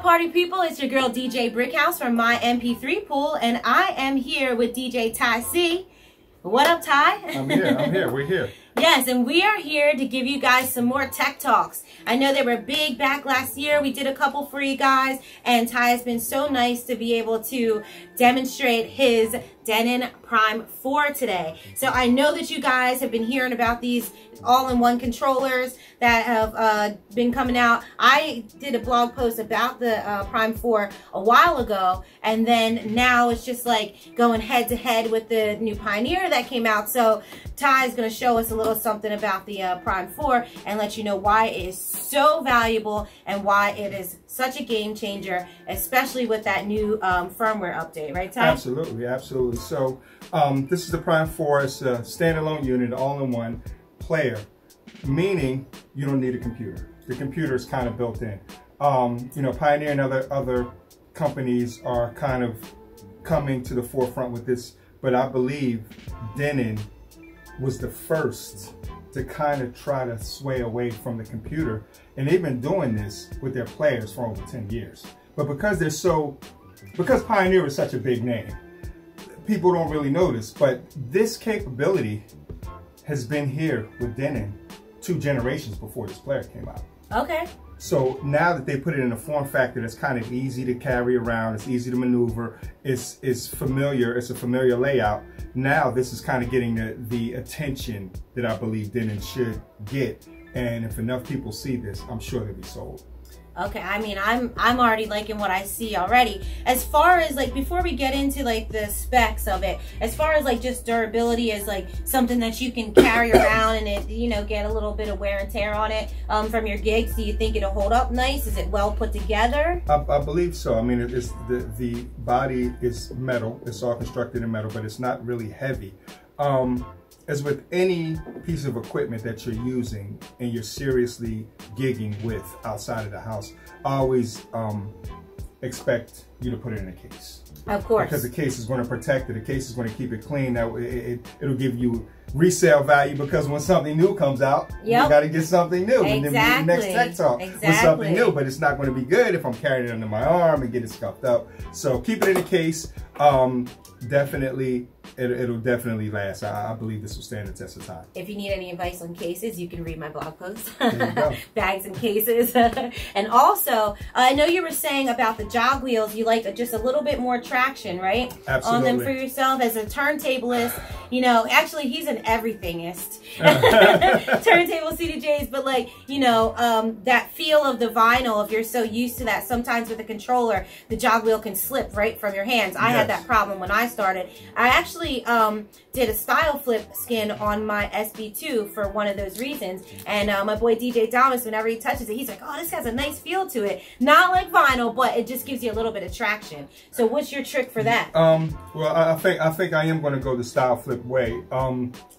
party people? It's your girl DJ Brickhouse from my MP3 pool, and I am here with DJ TyC. What up, Ty? I'm here, we're here. Yes, and we are here to give you guys some more tech talks. I know they were big back last year. We did a couple for you guys, and Ty has been so nice to be able to demonstrate his Denon Prime 4 today. So I know that you guys have been hearing about these all-in-one controllers that have been coming out. I did a blog post about the Prime 4 a while ago, and then now it's just like going head-to-head with the new Pioneer that came out. So Ty is going to show us a little something about the Prime 4 and let you know why it is so valuable and why it is such a game changer, especially with that new firmware update, right, Ty? Absolutely, absolutely. So this is the Prime 4. It's a standalone unit, all-in-one player, meaning you don't need a computer. The computer is kind of built in. You know, Pioneer and other companies are kind of coming to the forefront with this, but I believe Denon was the first to kind of try to sway away from the computer, and they've been doing this with their players for over 10 years. But because because Pioneer is such a big name, people don't really notice, but this capability has been here with Denon 2 generations before this player came out. Okay. So now that they put it in a form factor that's kind of easy to carry around, it's easy to maneuver, it's familiar, it's a familiar layout. Now this is kind of getting the attention that I believe Denon should get. And if enough people see this, I'm sure they'll be sold. Okay, I mean, I'm already liking what I see already. As far as like, before we get into like the specs of it, as far as like just durability as like something that you can carry around and it, you know, get a little bit of wear and tear on it from your gigs, do you think it'll hold up nice? Is it well put together? I believe so. I mean, it's the body is metal. It's all constructed in metal, but it's not really heavy. As with any piece of equipment that you're using and you're seriously gigging with outside of the house, I always expect you to put it in a case. Of course. Because the case is going to protect it. The case is going to keep it clean. That it'll give you resale value, because when something new comes out, you got to get something new. Exactly. And then the next tech talk with something new. But it's not going to be good if I'm carrying it under my arm and get it scuffed up. So keep it in a case. Definitely, it'll definitely last. I believe this will stand the test of time. If you need any advice on cases, you can read my blog post. There you go. Bags and cases. And also, I know you were saying about the jog wheels, you like just a little bit more traction, right? Absolutely. On them for yourself as a turntablist. You know, actually, he's an everythingist. Turntable CDJs, but like, you know, that feel of the vinyl, if you're so used to that, sometimes with a controller, the jog wheel can slip right from your hands. I had that problem when I started. I actually did a style flip skin on my SB2 for one of those reasons. And my boy DJ Thomas, whenever he touches it, he's like, oh, this has a nice feel to it. Not like vinyl, but it just gives you a little bit of traction. So what's your trick for that? Well, I think I am going to go the style flip way.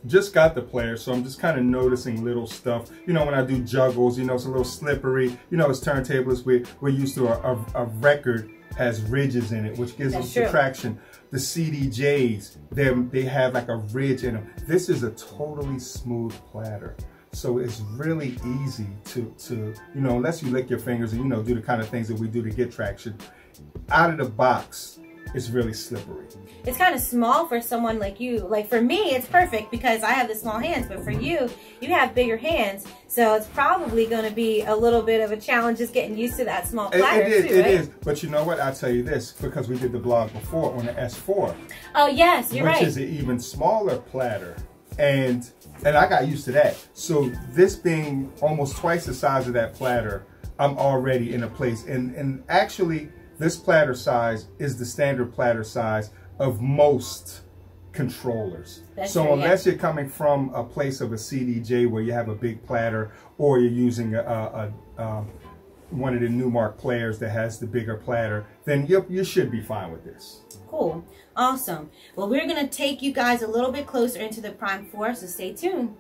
Just got the player, so I'm just kind of noticing little stuff. You know, when I do juggles, you know, it's a little slippery. You know, as turntablists, we're used to a record has ridges in it, which gives us the traction. The CDJs, they have like a ridge in them. This is a totally smooth platter. So it's really easy to you know, unless you lick your fingers and, you know, do the kind of things that we do to get traction. Out of the box, it's really slippery. It's kind of small for someone like you. Like for me, it's perfect because I have the small hands, but for you, you have bigger hands. So it's probably going to be a little bit of a challenge just getting used to that small platter. It is. But you know what? I'll tell you this, because we did the blog before on the S4. Oh, yes, you're right. Which is an even smaller platter. And I got used to that. So this being almost twice the size of that platter, I'm already in a place. And actually, this platter size is the standard platter size of most controllers. So unless you're coming from a place of a CDJ where you have a big platter, or you're using one of the Newmark players that has the bigger platter, then you should be fine with this. Cool. Awesome. Well, we're going to take you guys a little bit closer into the Prime 4, so stay tuned.